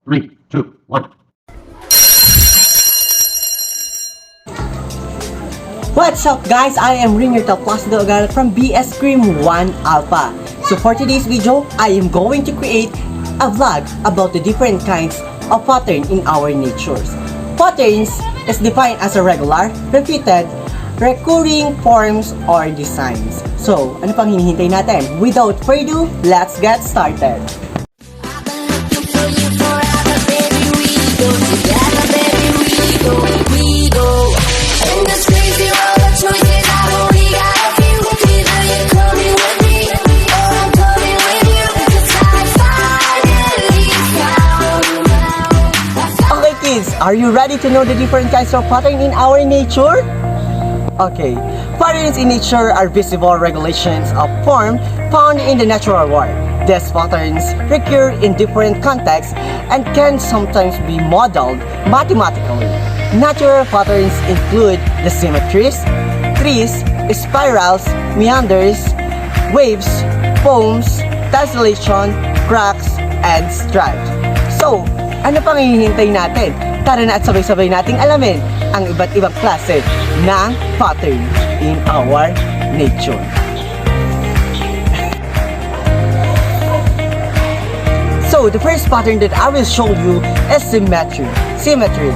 Three, two, one. What's up guys? I am Ringer Placido Agal from BS Cream 1 Alpha. So for today's video, I am going to create a vlog about the different kinds of pattern in our natures. Patterns is defined as a regular, repeated, recurring forms or designs. So, ano pang hinihintay natin? Without further ado, let's get started. Are you ready to know the different kinds of pattern in our nature? Okay, patterns in nature are visible regulations of form found in the natural world. These patterns recur in different contexts and can sometimes be modeled mathematically. Natural patterns include the symmetries, trees, spirals, meanders, waves, foams, tessellation, cracks, and stripes. So, ano pang hihintay natin? Tara na at sabay-sabay nating alamin ang iba't ibang klase ng pattern in our nature. So, the first pattern that I will show you is symmetry. Symmetry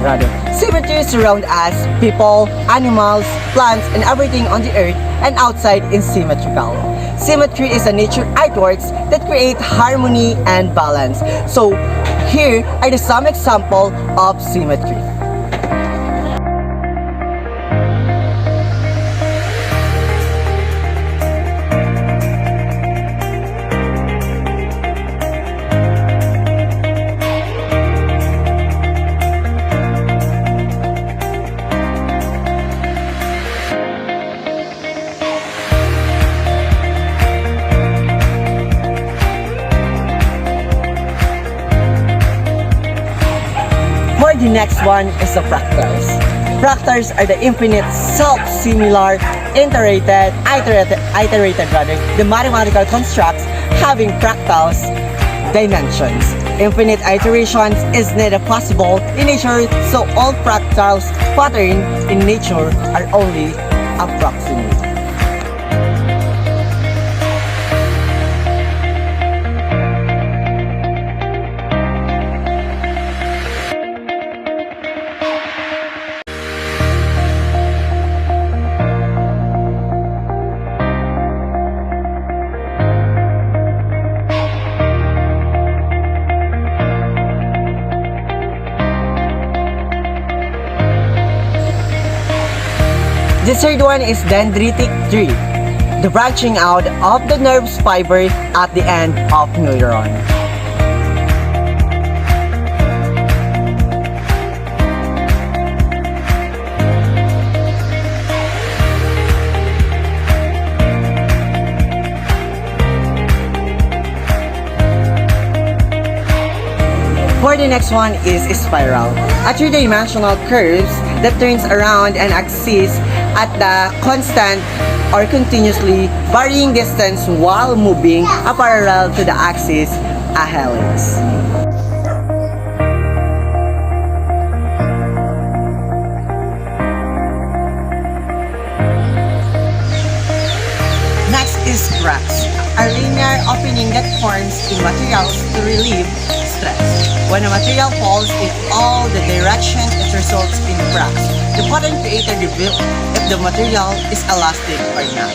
surround us, people, animals, plants, and everything on the earth and outside is symmetrical. Symmetry is a nature artworks that create harmony and balance. So, here are some example of symmetry. The next one is the fractals. Fractals are the infinite, self-similar, iterated the mathematical constructs having fractals dimensions. Infinite iterations is not possible in nature, so all fractals pattern in nature are only approximate. The third one is dendritic tree, the branching out of the nerve fiber at the end of neuron. For the next one is a spiral, a three-dimensional curves that turns around an axis at the constant or continuously varying distance while moving a parallel to the axis, a helix. Next is cracks, a linear opening that forms in materials to relieve stress. When a material falls in all the directions, it results in cracks. The pattern creator reveals if the material is elastic or not.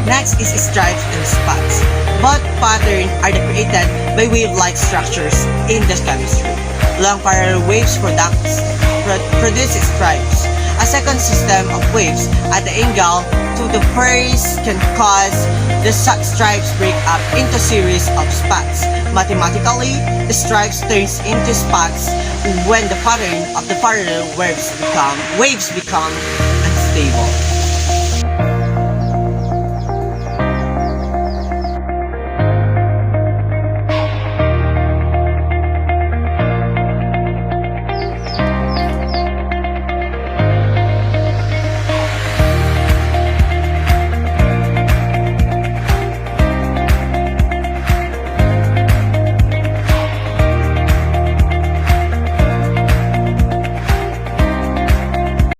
Next is stripes and spots. Both patterns are created by wave-like structures in the chemistry. Long parallel waves produce stripes. A second system of waves at the angle to the first can cause the stripes break up into series of spots. Mathematically, the stripes turns into spots when the pattern of the parallel waves become unstable.